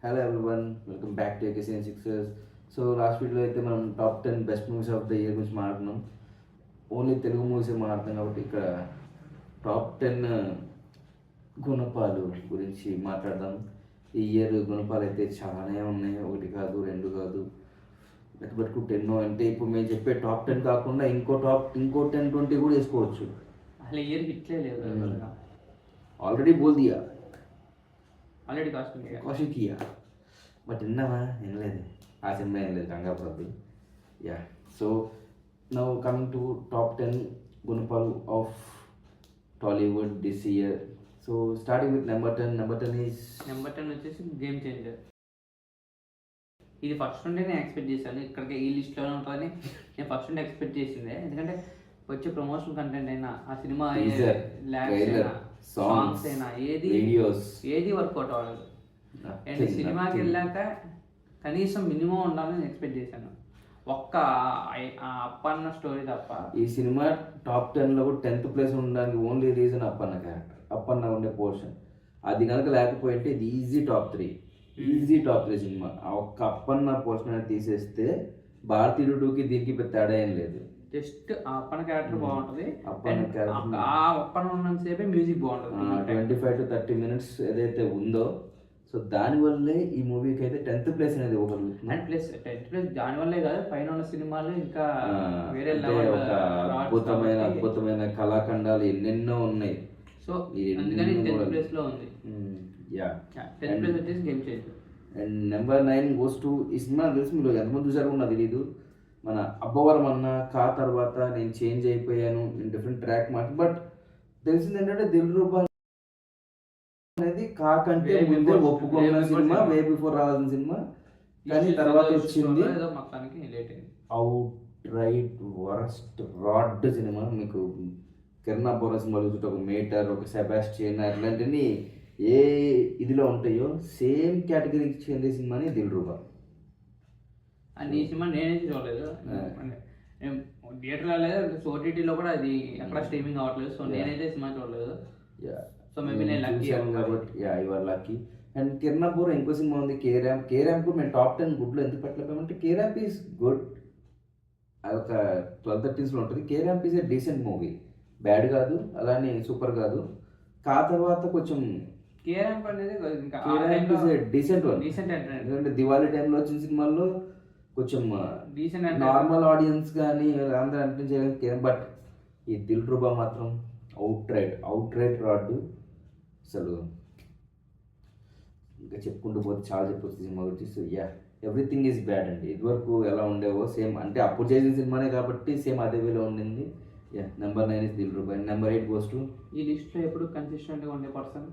Hello everyone, welcome back to ఏకేసీఎన్ సిక్సెస్. So last వీడియోలో అయితే మనం top 10 best movies of the year గురించి మాట్లాడుతున్నాం. ఓన్లీ తెలుగు మూవీసే మాట్లాడుతాం కాబట్టి ఇక్కడ టాప్ 10 గుణపాలు గురించి మాట్లాడదాం. ఈ ఇయర్ గుణపాలు అయితే చాలానే ఉన్నాయి, ఒకటి కాదు రెండు కాదు, బట్టుకు 10 అంటే ఇప్పుడు మేము చెప్పే టాప్ 10 కాకుండా ఇంకో 10-20 కూడా వేసుకోవచ్చు. అసలు ఇయర్ హిట్లే లేదు. ఆల్రెడీ బోల్ దియా, ఆల్రెడీ కౌశిక్ కియా, బట్ విన్నావా? వినలేదు, ఆ సినిమా ఏం లేదు, గంగాప్రభు. Yeah, so now coming to top 10 గుణపాలు of Tollywood this year. So starting with number 10. Number 10 వచ్చేసి గేమ్ చేంజర్. ఇది ఫస్ట్ నుండి నేను ఎక్స్పెక్ట్ చేశాను, ఇక్కడికి ఈ లిస్ట్లోనే ఉంటుందని నేను ఫస్ట్ నుండి ఎక్స్పెక్ట్ చేసిందే. ఎందుకంటే వచ్చే ప్రమోషన్ కంటెంట్ అయినా, ఆ సినిమా సాంగ్స్ అయినా ఏది వర్కౌట్ అవ్వలేదు. అండ్ సినిమాకి వెళ్ళాక కనీసం మినిమం ఉండాలని ఎక్స్పెక్ట్ చేశాను. ఒక్క అప్పన్న స్టోరీ తప్ప ఈ సినిమా టాప్ 10లో కూడా 10th ప్లేస్ ఉండడానికి only reason Appanna character, Appanna ఉండే పోర్షన్. అది కనుక లేకపోయింటే ఇది ఈజీ టాప్ 3 సినిమా. ఆ ఒక్క అప్పన్న పోర్షన్ అనేది తీసేస్తే భారతీయుడు 2కి దీనికి పెద్ద తేడా ఏం లేదు. జస్ట్ ఆ అప్పన్న క్యారెక్టర్ బాగుంటుంది, ఆ అప్పన్న ఉన్నంతసేపే మ్యూజిక్ బాగుంటుంది. 25 to 30 minutes ఏదైతే ఉందో, సో దానివల్లే ఈ మూవీకి అయితే 10th ప్లేస్ అనేది ఇవ్వగలుగుతుంది. అండ్ ప్లస్ 10th ప్లేస్ దానివల్లే కాదు, పైన ఉన్న సినిమాలు ఇంకా వేరే ఒక అద్భుతమైన కళాఖండాలు ఎన్నెన్నో ఉన్నాయి. సో అందుకని 10th ప్లేస్ లో ఉంది. యా, 10th ప్లేస్ వచ్చేసి game changer. And number 9 goes to, ఈ సినిమా తెలిసి మీరు ఎంతమంది చూసారో నాకు తెలీదు. మన అబ్బవరం అన్న కా తర్వాత నేను చేంజ్ అయిపోయాను, నేను డిఫరెంట్ ట్రాక్ మాట. బట్ తెలిసింది ఏంటంటే దిల్రూబా అనేది కా కంటే ముందే ఒప్పుకున్న సినిమా, వే బిఫోర్ రావాల్సిన సినిమా, కానీ తర్వాత వచ్చింది out right worst rod cinema. మీకు కిరణ్ అబ్బవరం సినిమాలు చూస్తే ఒక మేటర్, ఒక సెబాస్టియన్ అట్లాంటివి ఏ ఇదిలో ఉంటాయో సేమ్ కేటగిరీకి చెందే సినిమాని దిల్రూబా. అండ్ ఈ సినిమా నేనైతే చూడలేదు, థియేటర్లో లేదు, ఓటీటీలో కూడా అది ఎక్కడ స్ట్రీమింగ్ అవ్వట్లేదు. సో నేనైతే సినిమా చూడలేదు. సో మేబీ నేను లక్కీ కాబట్టి you are lucky. And Kiran Abbavaram ఇంకో సినిమా ఉంది కేరామ్ కూడా మేము టాప్ 10 గుడ్లో ఎందుకు పెట్టలేకపోయామంటే కేరామ్ ఈజ్ గుడ్. అది ఒక 12-13 ఉంటుంది. Carrom is a decent movie, bad కాదు అలానే సూపర్ కాదు. కా తర్వాత కొంచెం కేరామ్ అనేది డీసెంట్ ఎందుకంటే దివాళీ టైంలో వచ్చిన సినిమాల్లో కొంచెం నార్మల్ ఆడియన్స్ కానీ అందరూ అనిపించలేదు. బట్ ఈ దిల్రూబా మాత్రం అవుట్ రైట్ రాడ్. అసలు ఇంకా చెప్పుకుంటూ పోతే చాలా చెప్పొచ్చు సినిమా గురించి. So yeah, everything is bad అండి. ఇదివరకు ఎలా ఉండేవో సేమ్, అంటే అప్పుడు చేసిన సినిమానే కాబట్టి సేమ్ అదే వేలో ఉండింది. Yeah, number 9 is Dilruba. Number 8 goes to, ఈ లిస్ట్లో ఎప్పుడు కన్సిస్టెంట్గా ఉండే పర్సన్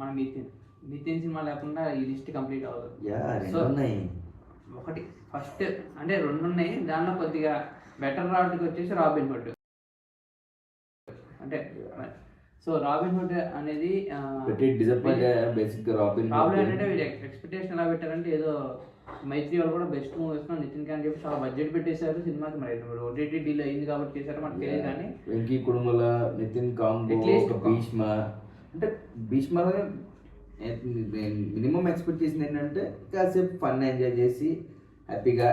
మన నితిన్ సినిమా లేకుండా ఈ లిస్ట్ కంప్లీట్ అవ్వదు. యా, రెండు ఉన్నాయి. ఒకటి ఫస్ట్ అంటే 2 ఉన్నాయి, దానిలో కొద్దిగా బెటర్ రాడ్కి వచ్చేసి రాబిన్ హుడ్. అంటే సో రాబిన్ హుడ్ అనేది ప్రాబ్లం ఏంటంటే వీళ్ళు ఎక్స్పెక్టేషన్ ఎలా పెట్టారంటే, ఏదో మైత్రి వాళ్ళు కూడా బెస్ట్ మూవీస్ నితిన్ అని చెప్పి చాలా బడ్జెట్ పెట్టేశారు సినిమాకి. మరి ఓటీటీ డీల్ అయింది కాబట్టి చేశారు మనకు తెలియదు. కానీ వెంకీ కుడుముల, నితిన్ కాంబో, భీష్మ. అంటే భీష్మలో మినిమం ఎక్స్పెక్ట్ చేసింది ఏంటంటే కాసేపు ఫన్ ఎంజాయ్ చేసి హ్యాపీగా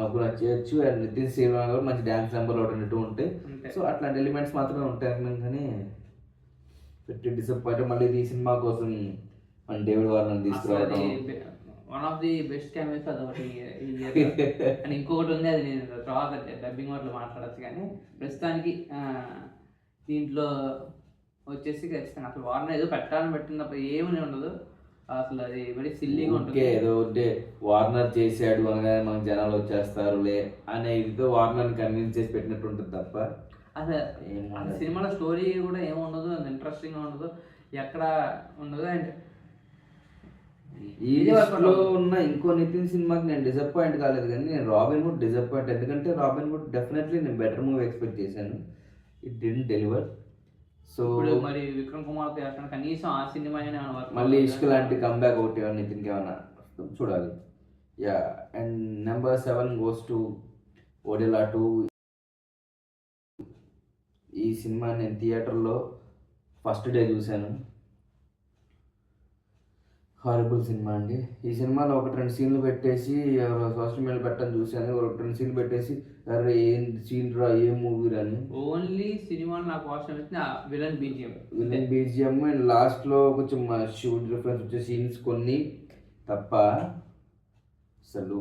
అప్పుడు చేయొచ్చు. అండ్ నితిన్ శ్రీరామ్ కూడా మంచి డ్యాన్స్ నెంబర్ ఒకటి ఉంటాయి. సో అట్లాంటి ఎలిమెంట్స్ మాత్రమే ఉంటాయి. కానీ పెట్టి డిసప్పాయింట్. మళ్ళీ ఈ సినిమా కోసం మన డేవిడ్ వార్నర్ తీసుకురావడం one of the best cameras అదొకటి. అండ్ ఇంకొకటి ఉంది, అది నేను తర్వాత డబ్బింగ్ వాటిలో మాట్లాడచ్చు. కానీ ప్రస్తుతానికి దీంట్లో వచ్చేసి ఖచ్చితంగా అసలు వార్నర్ ఏదో పెట్టాలని పెట్టింది తప్ప ఏమీ ఉండదు. అసలు అది వెరీ సిల్లీగా ఉంటుంది. ఏదో అంటే వార్నర్ చేశాడు అనగానే మనకు జనాలు వచ్చేస్తారులే అనే ఇదితో వార్నర్ని కన్విన్స్ చేసి పెట్టినట్టు ఉంటుంది తప్ప అసలు సినిమాలో స్టోరీ కూడా ఏముండదు, అంత ఇంట్రెస్టింగ్గా ఉండదు, ఎక్కడ ఉండదు. అండ్ ఈ లిస్ట్లో ఉన్న ఇంకో నితిన్ సినిమాకి నేను డిసప్పాయింట్ కాలేదు, కానీ నేను రాబిన్ హుడ్ డిసప్పాయింట్. ఎందుకంటే రాబిన్ హుడ్ డెఫినెట్లీ నేను బెటర్ మూవీ ఎక్స్పెక్ట్ చేశాను, ఇట్ డిడ్ంట్ డెలివర్. సో మరి విక్రమ్ కుమార్ కనీసం ఆ సినిమా మళ్ళీ ఇష్క లాంటి కంబ్యాక్ ఒకటి నితిన్కి ఏమన్నా చూడాలి. Yeah, and number 7 goes to Odela 2. ఈ సినిమా నేను థియేటర్లో ఫస్ట్ డే చూశాను. హారబుల్ సినిమా అండి. ఈ సినిమాలో ఒకటి రెండు సీన్లు పెట్టేసి ఎవరో సోషల్ మీడియా పెట్టని చూశాను. ఒకటి రెండు సీన్లు పెట్టేసి అరే ఏం సీన్ రా ఏం మూవీ అని. ఓన్లీ సినిమాలో నాకు అవసరం వచ్చింది ఆ villain BGM. Villain BGM and లాస్ట్లో కొంచెం షూట్ రిఫరెన్స్ వచ్చే సీన్స్ కొన్ని తప్ప అసలు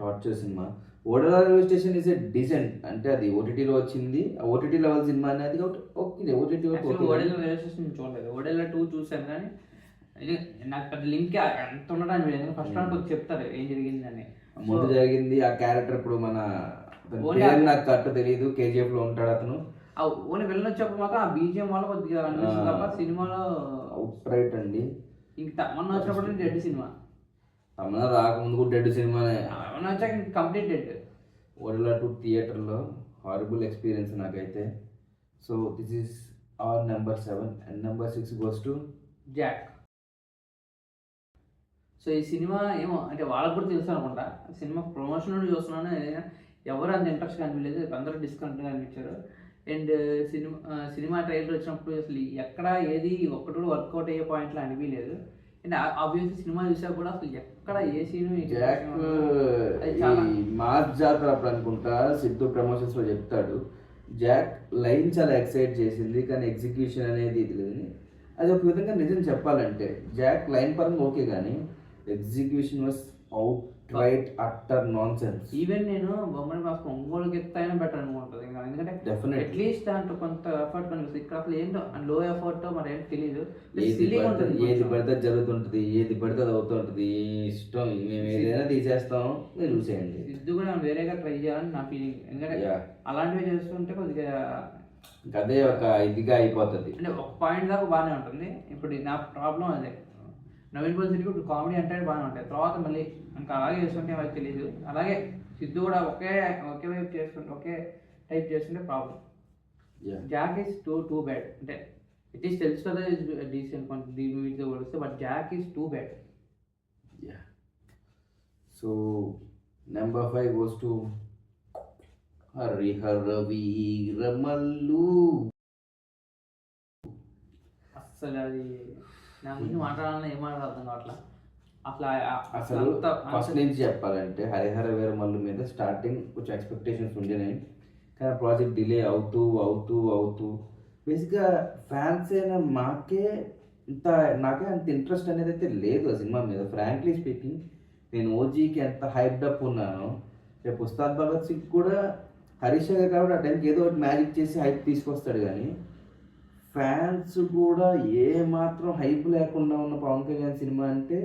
torture cinema. Odela railway station is a decent, అంటే అది ఓటీటీలో వచ్చింది, ఓటీటీ లెవెల్ సినిమా అనేది కాబట్టి okay. OTT Odela railway station చూడలేదు, ఓడెల్ల 2 చూశాను కానీ నాకు పెద్ద లింక్ ఎంత ఉండడానికి లేదు. ఫస్ట్ వన్ కొంచెం చెప్తారు ఏం జరిగిందని. ముందు జరిగింది ఆ క్యారెక్టర్ ఇప్పుడు మన పేరు నాకు కరెక్ట్ తెలియదు, కేజీఎఫ్ లో ఉంటాడు అతను. ఓన్లీ విలన్ వచ్చేప్పుడు మాత్రం ఆ బీజిఎం వల్ల కొద్దిగా అనిపిస్తుంది తప్ప సినిమాలో అవుట్ రైట్ అండి. ఇంక తమన్నా వచ్చినప్పుడు డెడ్ సినిమా, తమన్నా రాకముందు కూడా డెడ్ సినిమానే, తమన్నా వచ్చాక కంప్లీట్ డెడ్. ఓడలా 2 థియేటర్లో హారబుల్ ఎక్స్పీరియన్స్ నాకైతే. So this is our number 7 and number 6 goes to Jack. So ఈ సినిమా ఏమో అంటే వాళ్ళకి కూడా తెలుసు అనుకుంటా, సినిమా ప్రమోషన్ నుండి చూస్తున్నాను, ఎవరు అంత ఇంట్రెస్ట్ కనిపించలేదు, అందరూ డిస్కౌంట్గా అనిపించారు. అండ్ సినిమా ట్రైలర్ వచ్చినప్పుడు అసలు ఎక్కడ ఏది ఒక్కటి కూడా వర్కౌట్ అయ్యే పాయింట్లో అనిపించలేదు. అండ్ ఆబ్వియస్లీ సినిమా చూసా కూడా అసలు ఎక్కడ ఏ సీను జాక్ మార్చ్ జాతర అప్పుడు అనుకుంటా సిద్ధు ప్రమోషన్స్ లో చెప్తాడు, జాక్ లైన్ చాలా ఎక్సైట్ చేసింది కానీ ఎగ్జిక్యూషన్ అనేది ఇది లేదు. అది ఒక విధంగా నిజం చెప్పాలంటే జాక్ లైన్ పరంగా ఓకే కానీ execution was out right utter non sense. Even నేను బొమ్మడి మాస్క్ ఒంగోలుకి ఎత్తైనా బెటర్ అనుకుంటుంది ఇంకా, ఎందుకంటే డెఫినెట్ అట్లీస్ట్ దాంట్లో కొంత ఎఫర్ట్ కనిపిస్తుంది. ఇక్కడ అసలు ఏంటో లో ఎఫర్ట్ మరి ఏంటో తెలియదు. ఏది పడితే జరుగుతుంటుంది, ఏది పడితే అది అవుతుంటుంది, ఇష్టం మేము ఏదైనా తీసేస్తాం మీరు చూసేయండి. సిద్ధు కూడా వేరేగా ట్రై చేయాలని నా ఫీలింగ్, ఎందుకంటే అలాంటివి చేస్తుంటే కొద్దిగా అదే ఒక ఇదిగా అయిపోతుంది. అంటే ఒక పాయింట్ దాకా బాగానే ఉంటుంది. ఇప్పుడు నా ప్రాబ్లం అదే, నవీన్ పోలిసిటీ ఇప్పుడు కామెడీ అంటే బాగానే ఉంటాయి, తర్వాత మళ్ళీ ఇంకా అలాగే చేస్తుంటే వాళ్ళకి తెలియదు. అలాగే సిద్ధు కూడా ఒకే వైపు చేస్తుంటే ఒకే టైప్ చేస్తుంటే problem. Jack is too bad, అంటే ఇట్ ఈస్ తెలుసు కదా డీసెంట్ కొంచెం దీని వీటితో పోలిస్తే, but Jack is too bad. So number 5 goes to Harihara Veeramallu. అసలు అది నా గురించి మాట్లాడాలని ఏం అర్థం కావట్లా అసలు ఫస్ట్ నుంచి చెప్పాలంటే హరిహర వీరమల్లు మీద స్టార్టింగ్ కొంచెం ఎక్స్పెక్టేషన్స్ ఉండేనాయి, కానీ ప్రాజెక్ట్ డిలే అవుతూ బేసిక్గా ఫ్యాన్స్ అయినా నాకే అంత ఇంట్రెస్ట్ అనేది అయితే లేదు ఆ సినిమా మీద. ఫ్రాంక్లీ స్పీకింగ్ నేను ఓజీకి ఎంత హైప్డ్ అప్ ఉన్నానో, రేపు ఉస్తాద్ భగత్ సింగ్ కూడా హరీష్ గారు కాబట్టి ఆ టైంకి ఏదో ఒకటి మ్యాజిక్ చేసి హైప్ తీసుకొస్తాడు, కానీ ఫ్యాన్స్ కూడా ఏ మాత్రం హైప్ లేకుండా ఉన్న పవన్ కళ్యాణ్ సినిమా అంటే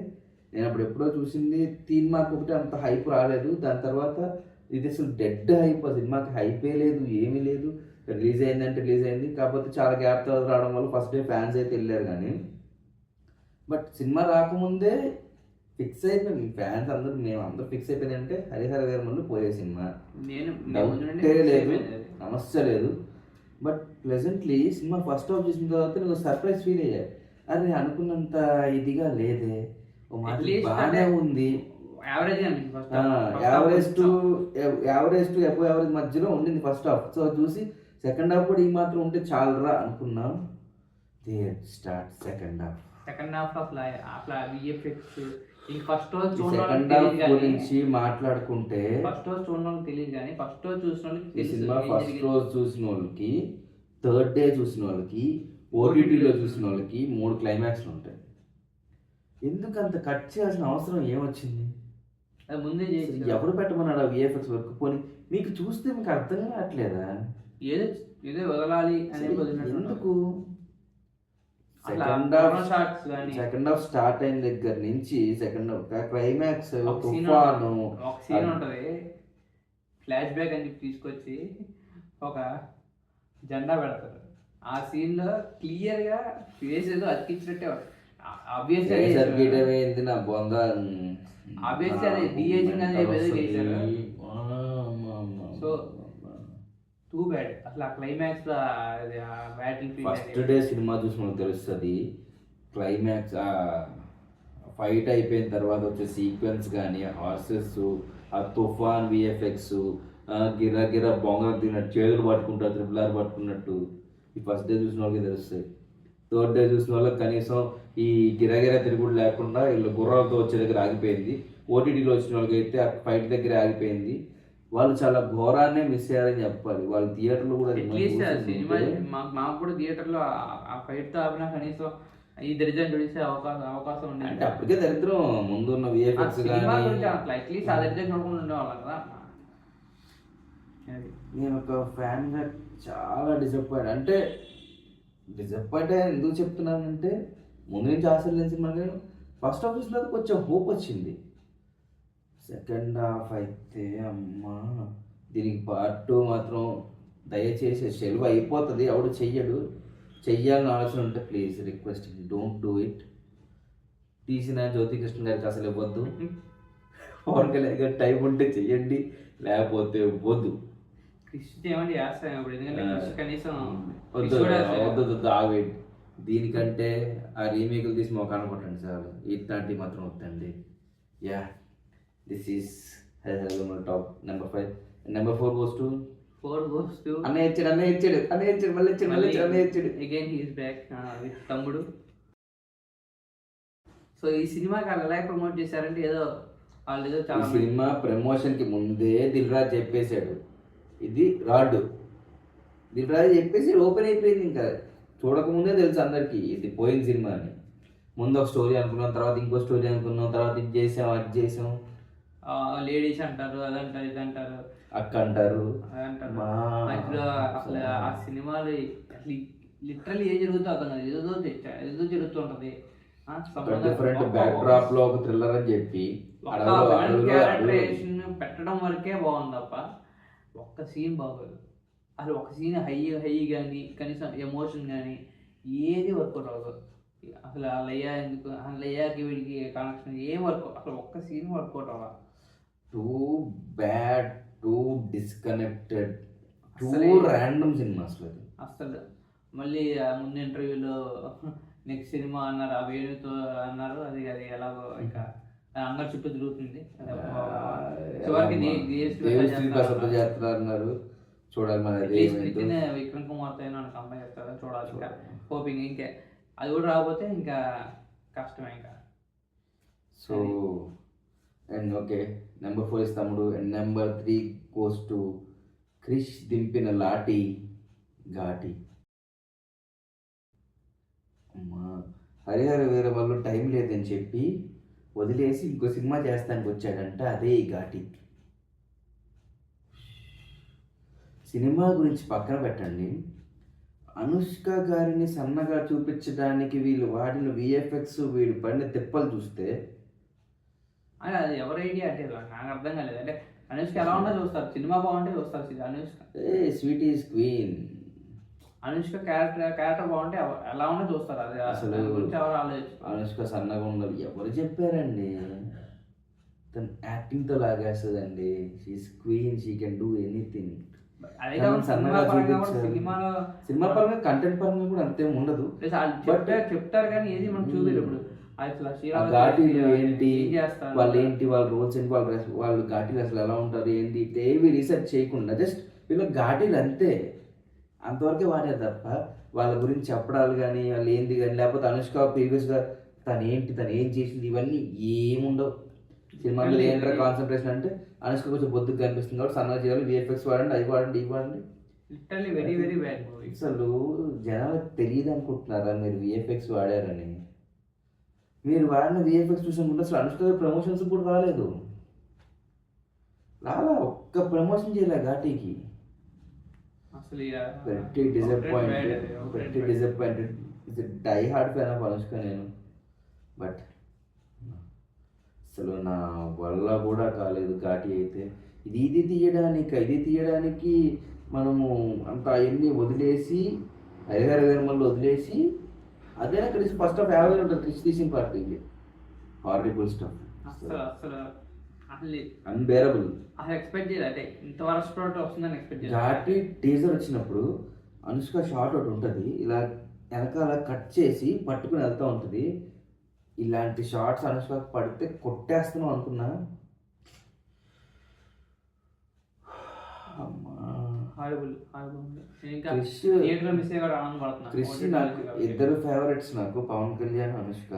నేను అప్పుడు ఎప్పుడో చూసింది తీన్ మార్క్ ఒకటి, అంత హైప్ రాలేదు. దాని తర్వాత ఇది అసలు డెడ్ హైప్, ఆ సినిమాకి హైపే లేదు ఏమీ లేదు. రిలీజ్ అయిందంటే రిలీజ్ అయింది, కాకపోతే చాలా గ్యాప్ తర్వాత రావడం వల్ల ఫస్ట్ డే ఫ్యాన్స్ అయితే వెళ్ళారు, కానీ బట్ సినిమా రాకముందే ఫిక్స్ అయిపోయింది ఫ్యాన్స్ అందరూ, మేము అందరూ ఫిక్స్ అయిపోయింది అంటే హరిహర వీరమల్లు పోయే సినిమా, లేదు సమస్య లేదు. But pleasantly cinema first half చూసిన తర్వాత నేను సర్ప్రైజ్ ఫీల్ అయ్యాను, అరే అనుకున్నంత ఇదిగా లేదే, బాగానే ఉంది, యావరేజ్ టు అబవ్ యావరేజ్ మధ్యలో ఉండింది ఫస్ట్ హాఫ్. సో చూసి సెకండ్ హాఫ్ కూడా ఈ మాత్రం ఉంటే చాలరా అనుకున్నాం. సెకండ్ హాఫ్ సెకండ్ హాఫ్ గురించి మాట్లాడుకుంటే ఫస్ట్ రోజు చూడడం తెలియదు, కానీ ఫస్ట్ రోజు చూసిన ఈ సినిమా ఫస్ట్ రోజు చూసిన వాళ్ళకి, థర్డ్ డే చూసిన వాళ్ళకి, ఓటీటీలో చూసిన వాళ్ళకి 3 క్లైమాక్స్లు ఉంటాయి. ఎందుకు అంత కట్ చేయాల్సిన అవసరం ఏమొచ్చింది? ముందే ఎవరు పెట్టమన్నాడు ఆ విఎఫ్ఎక్స్ వర్క్? పోనీ మీకు చూస్తే మీకు అర్థం కావట్లేదా? ఏదో వదలాలి ఎందుకు? సెకండ్ హాఫ్ స్టార్ట్ అయిన దగ్గర నుంచి సెకండ్ హాఫ్ క్లైమాక్స్ తుఫాను ఒక సీన్ ఉంటది, ఫ్లాష్ బ్యాక్ అని తీసుకొచ్చి ఒక జెండా పెడతారు. ఆ సీన్ లో క్లియర్ గా ఫేస్ ఏదో అతికించినట్టే నా బొంద సో టూ బ్యాడ్ అసలు ఆ క్లైమాక్స్ ఫస్ట్ డే సినిమా చూసిన తెలుస్తుంది. క్లైమాక్స్ ఫైట్ అయిపోయిన తర్వాత వచ్చే సీక్వెన్స్ కానీ, హార్సెస్, ఆ తుఫాన్ విఎఫ్ఎక్స్, గిరా బొంగ తిన్నట్టు చేతులు పట్టుకుంటారు, ట్రిపుల్ ఆర్ పట్టుకున్నట్టు, ఈ ఫస్ట్ డే చూసిన వాళ్ళకి తెలుస్తాయి. థర్డ్ డే చూసిన వాళ్ళకి కనీసం ఈ గిరగిర తిరుగుడు లేకుండా వీళ్ళు గుర్రాలతో వచ్చే దగ్గర ఆగిపోయింది. ఓటీటీలో వచ్చిన వాళ్ళకి అయితే ఆ ఫైట్ దగ్గర ఆగిపోయింది. వాళ్ళు చాలా ఘోరాన్నే మిస్ అయ్యారని చెప్పాలి. వాళ్ళు థియేటర్లో కూడా అట్లీస్ట్ సినిమా మాకు కూడా థియేటర్లో ఆ ఫైట్తో ఆపినా కనీసం ఈ దరిద్రం చూసే అవకాశం ఉండేది. అంటే అప్పటికే దరిద్రం ముందున్న విఎఫ్ఎక్స్ సినిమా కానీ గురించి అట్లా అట్లీస్ట్ ఆ దరిద్రం చూడకుండా ఉండేవాళ్ళం కదా. అది నేను ఒక ఫ్యాన్గా చాలా డిసప్పాయింట్. అంటే డిసప్పాయింట్ ఎందుకు చెప్తున్నానంటే ముందు నుంచి ఆశలు లేని సినిమా కానీ ఫస్ట్ హాఫ్ చూసిన కొంచెం హోప్ వచ్చింది. సెకండ్ హాఫ్ అయితే అమ్మా దీనికి పార్ట్ 2 మాత్రం దయచేసి సెలవు అయిపోతుంది, ఎవడు చెయ్యాలని ఆలోచన ఉంటే please request don't do it. తీసిన జ్యోతికృష్ణ గారికి అసలు ఇవ్వద్దు. పవన్ కళ్యాణ్ గారి టైం ఉంటే చెయ్యండి, లేకపోతే వద్దు. కృష్ణ ఏమంటే చేస్తాం ఇప్పుడు, ఎందుకంటే కృష్ణ కనీసం వద్దు ఆగేట్. దీనికంటే ఆ రీమేక్లు తీసి మొక్క అనుకుంటాను సార్, ఇట్లాంటివి మాత్రం వద్దండి. Yeah this is top number 5. Number 4 goes to అన్నయ్య ఇచ్చాడు మళ్ళీ ఇచ్చాడు. Again he is back with తమ్ముడు. సో ఈ సినిమాకి వాళ్ళు ఎలా ప్రమోట్ చేశారంటే ఏదో వాళ్ళు ఏదో చాలా సినిమా ప్రమోషన్ కి ముందే దిల్ రాజు చెప్పేశాడు ఇది రాడ్. దిల్ రాజు చెప్పేసి ఓపెన్ అయిపోయింది. ఇంకా చూడకముందే తెలుసు అందరికి ఇది పోయిన సినిమా అని. ముందు ఒక స్టోరీ అనుకున్నాం, తర్వాత ఇంకో స్టోరీ అనుకున్నాం, తర్వాత ఇది చేసాం అది చేసాం. లేడీస్ అంటారు, అదంటారు, ఇదంటారు, అక్క అంటారు, అదంటారు. అసలు ఆ సినిమాలు లిటరల్లీ ఏం జరుగుతుందో అర్థం కాదు. ఏదో జరుగుతుంటది. డిఫరెంట్ బ్యాక్ డ్రాప్ లో ఒక థ్రిల్లర్ అని చెప్పి పెట్టడం వరకే బాగుంది తప్ప ఒక్క సీన్ బాగోదు. అసలు ఒక సీన్ హై కానీ కనీసం ఎమోషన్ కానీ ఏది వర్కౌట్ అవ్వదు. అసలు ఆ లయ్యాకి వీడికి కనెక్షన్ ఏం వర్కౌట్, అసలు ఒక్క సీన్ వర్కౌట్ అవ్వాలి. Too bad, two disconnected, two random cinema అసలు. మళ్ళీ ముందు ఇంటర్వ్యూలో నెక్స్ట్ సినిమా అన్నారు, ఆ వేణుతో అన్నారు. అది ఎలాగో ఇంకా అందరి చుట్టూ తిరుగుతుంది. చివరికి అన్నారు. చూడాలి మరి విక్రమ్ కుమార్తో అయినా కంపెనీ చేస్తారని చూడాలి. ఇంకా హోపింగ్ ఇంకే అది కూడా రాకపోతే ఇంకా కష్టమే ఇంకా. So and okay, number 4 is తమ్ముడు and number 3 goes to Krish దింపిన లాటి ఘాటి. అమ్మా హరిహర వీర వాళ్ళు టైం లేదని చెప్పి వదిలేసి ఇంకో సినిమా చేస్తానికి వచ్చాడంట, అదే ఈ ఘాటి. సినిమా గురించి పక్కన పెట్టండి, అనుష్క గారిని సన్నగా చూపించడానికి వీళ్ళు వాడిన విఎఫ్ఎక్స్, వీడు పడిన తిప్పలు చూస్తే అది ఎవరి ఐడియా అంటే నాకు అర్థం కాలేదు. అంటే అనుష్క ఎలా ఉన్నా చూస్తారు, సినిమా బాగుంటే చూస్తారు. Anushka sweet is queen. Anushka character బాగుంటే ఎలా ఉన్నా చూస్తారు. అది అసలు ఎవరు ఆలోచించారు. అనుష్క సన్నగా ఉండాలి ఎవరు చెప్పారండి? తను యాక్టింగ్తో లాగేస్తుందండి. She's queen, she can do anything. సినిమా పరంగా కంటెంట్ పరంగా కూడా అంతేం ఉండదు. చెప్తారు కానీ ఏది మనం చూడలేదు. ఇప్పుడు ఘాటీలు ఏంటి, వాళ్ళు ఏంటి, వాళ్ళ రోల్స్ ఏంటి, వాళ్ళు ఘాటీలు అసలు ఎలా ఉంటారు ఏంటి, ఏవి రీసెర్చ్ చేయకుండా జస్ట్ వీళ్ళ ఘాటీలు అంతే, అంతవరకే వాడారు తప్ప వాళ్ళ గురించి చెప్పడాలు కానీ వాళ్ళు ఏంటి కానీ, లేకపోతే అనుష్క ప్రీవియస్గా తను ఏం చేసింది ఇవన్నీ ఏముండవు. సినిమాలో ఏంటో కాన్సన్ట్రేషన్ అంటే అనుష్క కొంచెం బొద్దుకు కనిపిస్తుంది కాబట్టి సన్నగా చేయాలి, విఎఫ్ఎక్స్ వాడండి, అవి వాడండి, ఇవి వాడండి. Very very bad movie. అసలు జనాలకు తెలియదు అనుకుంటున్నారా మీరు విఎఫ్ఎక్స్ వాడారని? మీరు వాడిన విఎఫ్ఎక్స్ చూసినప్పుడు అసలు అనుష్క ప్రమోషన్స్ కూడా రాలేదు. ఒక్క ప్రమోషన్ చేయలే ఘాటీకి. అసలు very disappointed. It's die hard fan of Anushka నేను. బట్ అసలు నా వల్ల కూడా కాలేదు ఘాటీ అయితే. ఇది తీయడానికి మనము అంత అవన్నీ వదిలేసి హరిహర వీరమల్ని వదిలేసి అదే క్రిష్ ఫస్ట్ ఆఫ్ యావరేజ్ ఉంటుంది. క్రిష్ తీసిన పార్ట్ ఇది హారిబుల్ స్టఫ్, అన్బేరబుల్. అసలు ఎక్స్పెక్ట్ చేయలేదు అంటే ఇంత వరస్ట్ ప్రోడక్ట్ వస్తుందని ఎక్స్పెక్ట్ చేయలేదు. ఘాటీ టీజర్ వచ్చినప్పుడు అనుష్క షార్ట్ ఒకటి ఉంటుంది, ఇలా వెనకాల కట్ చేసి పట్టుకుని వెళ్తూ ఉంటుంది. ఇలాంటి షార్ట్స్ అనుష్క పడితే కొట్టేస్తున్నాం అనుకున్నా. హారబుల్ ఉంది. నేను ఇంకా క్రిష్ థియేటర్లో మిస్ అయ్యి కూడా ఆనందపడుతున్నాను. క్రిష్ OTT నాకు వచ్చింది కాబట్టి. ఇద్దరు ఫేవరెట్స్ నాకు, పవన్ కళ్యాణ్, అనుష్క.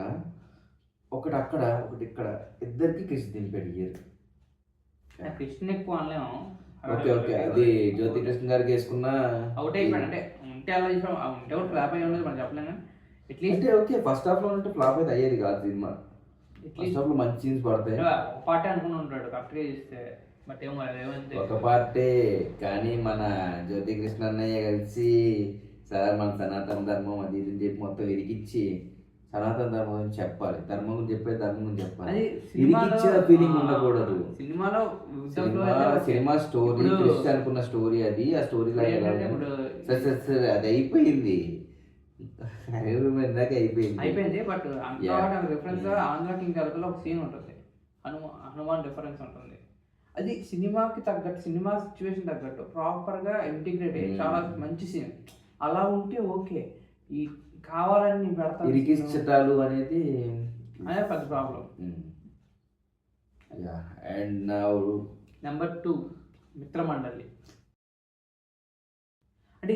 ఒకటి అక్కడ ఒకటి ఇక్కడ, ఇద్దరికి క్రిష్ దింపాడు ఇయర్. కృష్ణ ఎక్కువ అనలేము. ఓకే ఓకే, అది జ్యోతి కృష్ణ గారికి వేసుకున్న అవుట్ అయిపోయాడు. అంటే ఉంటే అలా చేసాం, ఉంటే కూడా ఫ్లాప్ అయ్యి ఉండదు మనం చెప్పలేము. అట్లీస్ట్ అంటే ఓకే, ఫస్ట్ హాఫ్ లో ఉంటే ఫ్లాప్ అయితే అయ్యేది కాదు సినిమా. ఫస్ట్ హాఫ్ లో మంచి సీన్స్ పడతాయి. ఒక పార్టీ అనుకుని ఉంటాడు కరెక్ట్గా చేస్తే, బట్ ఏమో ఏమంతే. ఒక పార్టే కానీ మన జ్యోతి కృష్ణ అన్నయ్య కలిసి సార్ మన సనాతన ధర్మం అది ఇది అని చెప్పి మొత్తం ఇరికిచ్చి సనాతన ధర్మం గురించి చెప్పాలి, ధర్మం గురించి చెప్పేది ధర్మం గురించి చెప్పాలి. అది ఇరికిచ్చిన ఫీలింగ్ ఉండకూడదు. సినిమాలో సినిమా స్టోరీ క్రిష్ అనుకున్న స్టోరీ అది, ఆ స్టోరీ సరే అది అయిపోయింది. ఇందాక అయిపోయింది. బట్ రిఫరెన్స్ ఆంధ్ర కింగ్ కలకలో ఒక సీన్ ఉంటుంది, హనుమాన్ రిఫరెన్స్ ఉంటుంది. అది సినిమాకి తగ్గట్టు, సినిమా సిచ్యువేషన్ తగ్గట్టు ప్రాపర్గా ఇంటిగ్రేట్ అయ్యి చాలా మంచి సీన్. అలా ఉంటే ఓకే. ఈ కావాలని పెడతాను ఇరికిచ్చటాలు అనేది అదే పెద్ద ప్రాబ్లం. And now number 2 మిత్రమండలి. అంటే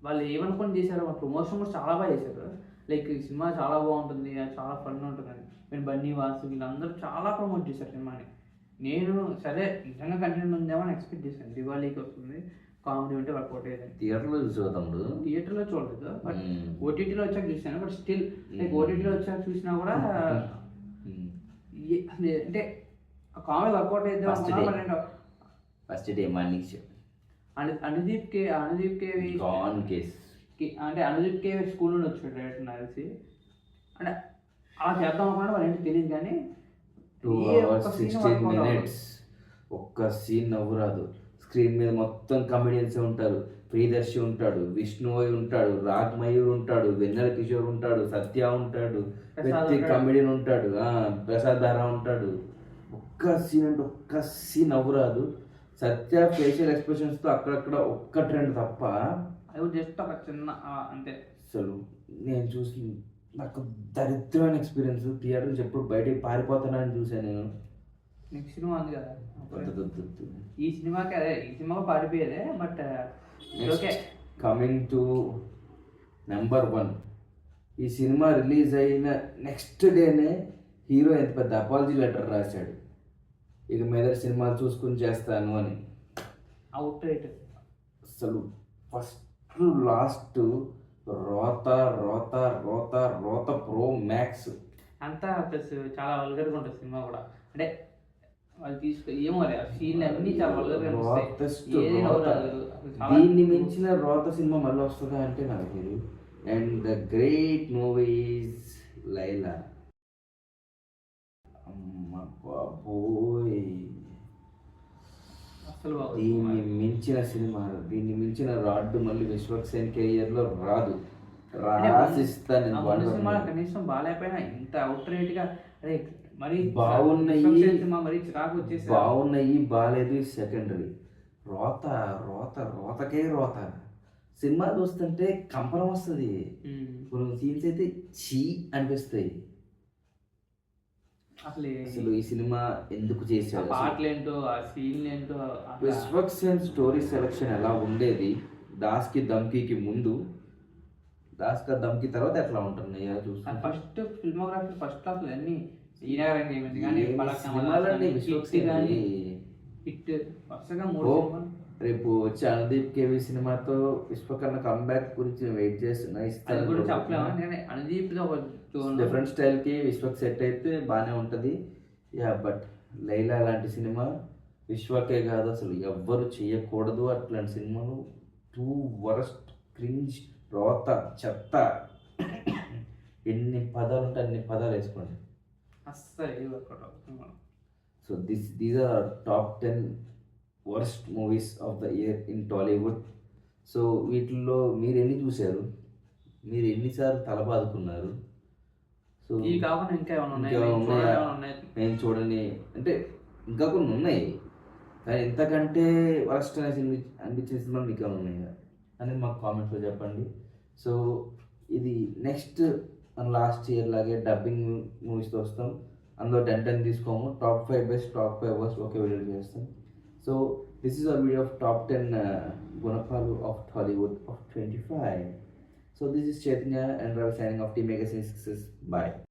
వాళ్ళు ఏమనుకొని చేశారు, ప్రమోషన్ కూడా చాలా బాగా చేశారు. లైక్ ఈ సినిమా చాలా బాగుంటుంది, చాలా ఫన్ ఉంటుందని నేను బన్నీ వాసు వీళ్ళందరూ చాలా ప్రమోట్ చేశారు సినిమాని. నేను సరే నిజంగా కంటెంట్ ఉందేమో అని ఎక్స్పెక్ట్ చేశాను. దివాళీకి వస్తుంది, కామెడీ ఉంటే వర్కౌట్ అయ్యేది. థియేటర్లో చూసావు? థియేటర్లో చూడలేదు, బట్ ఓటీటీలో వచ్చాక చూసాను. బట్ స్టిల్ లైక్ ఓటీటీలో వచ్చాక చూసినా కూడా అంటే కామెడీ వర్కౌట్ అయితే first day morning show. Anudeep KV అంటే అనుదీప్ కేవి స్కూల్ నుండి వచ్చాడు డైరెక్ట్ నాకు తెలిసి. అంటే అలా చేద్దాం అనుకున్నా వాళ్ళు ఏంటి తెలియదు, కానీ 2 hours 16 minutes ఒక్క సీన్ నవ్వు రాదు. స్క్రీన్ మీద మొత్తం కమెడియన్స్ ఉంటారు. ప్రియదర్శి ఉంటాడు, విష్ణువై ఉంటాడు, రాగ్ మయూర్ ఉంటాడు, వెన్నెల కిషోర్ ఉంటాడు, సత్య ఉంటాడు, ప్రతి కమెడియన్ ఉంటాడు, ప్రసాద్ ధారా ఉంటాడు. ఒక్క సీన్ అంటే ఒక్క సీన్ నవ్వు రాదు. సత్య ఫేషియల్ ఎక్స్ప్రెషన్స్తో అక్కడక్కడ ఒక్క ట్రెండ్ తప్ప అది జస్ట్ ఒక చిన్న అంతే. అసలు నేను చూసి నాకు దరిద్రమైన ఎక్స్పీరియన్స్. థియేటర్ నుంచి ఎప్పుడు బయటికి పారిపోతానని చూసాను నేను. నెక్స్ట్ సినిమా ఉంది కదా ఈ సినిమాకి, అదే ఈ సినిమాకి పారిపోయేదే. But okay, coming to number 1. ఈ సినిమా రిలీజ్ అయిన నెక్స్ట్ డేనే హీరో ఎంత పెద్ద అపాలజీ లెటర్ రాశాడు, ఇక మీద సినిమాలు చూసుకుని చేస్తాను అని. అవుట్ రైట్ అసలు ఫస్ట్ లాస్ట్ రోత రోత రోత రోత ప్రో మ్యాక్స్ అంతా. ప్లస్ చాలా వల్గర్గా ఉంటుంది సినిమా కూడా. అంటే వాళ్ళు తీసుకు ఏమో సీన్లు అన్నీ చాలా వల్గర్గా ఉంటాయి. దీన్ని మించిన రోత సినిమా మళ్ళీ వస్తుందా అంటే నాకు తెలియదు. And the great movies Laila. అమ్మ బాబోయ్, దీన్ని మించిన సినిమా, దీన్ని మించిన రాడ్డు మళ్ళీ విశ్వక్సేన్ కెరియర్లో రాదు. రాసిస్తాను. కనీసం బాగాలేకపోయినా ఇంత అవుట్ రేట్ గా మరి బాగున్నాయి బాగాలేదు సెకండరీ. రోత రోత రోతకే రోత. సినిమా చూస్తుంటే కంపరం వస్తుంది. కొన్ని సీన్స్ అయితే చీ అనిపిస్తాయి. అసలు ఈ సినిమా ఎందుకు చేశారు, పాటలేంటో ఆ సీన్లేంటో. విశ్వక్సేన్ స్టోరీ సెలెక్షన్ ఎలా ఉండేది దాస్కి దమ్కీకి ముందు, దాస్కా దమ్కి తర్వాత ఎట్లా ఉంటున్నాయి చూస్తాను. ఫస్ట్ ఫిల్మోగ్రఫీ ఫస్ట్ క్లాస్ అన్ని హిట్ వరుసగా 3 రేపు వచ్చే అనుదీప్ కేవి సినిమాతో విశ్వకర్ణ కంబ్యాక్ గురించి వెయిట్ చేస్తున్నా. డిఫరెంట్ స్టైల్కి విశ్వక్ సెట్ అయితే బాగానే ఉంటుంది. బట్ లైలా లాంటి సినిమా విశ్వకే కాదు అసలు ఎవ్వరు చేయకూడదు అట్లాంటి సినిమాలు. 2 వరస్ట్ క్రింజ్ రోత చెత్త. ఎన్ని పదాలు ఉంటే అన్ని పదాలు వేసుకోండి. So these are top 10 worst movies of the year in Tollywood. So వీటిల్లో మీరు ఎన్ని చూశారు, మీరు ఎన్నిసార్లు తలబాదుకున్నారు? సో ఇంకా నేను చూడని అంటే ఇంకా కొన్ని ఉన్నాయి, కానీ ఇంతకంటే వరస్ట్ అనిపించిన సినిమా మీకు ఏమైనా ఉన్నాయా అనేది మాకు కామెంట్స్లో చెప్పండి. సో ఇది నెక్స్ట్ మన లాస్ట్ ఇయర్ లాగే డబ్బింగ్ మూవీస్తో వస్తాం. అందులో 10 తీసుకోము. టాప్ 5 బెస్ట్, టాప్ 5 వర్స్ట్ ఒకే వీడియో చేస్తాం. So This is our video of top 10 Gunapalu of Tollywood of 25. So this is Chaitanya and Ravi signing off Team Mega Success. Bye.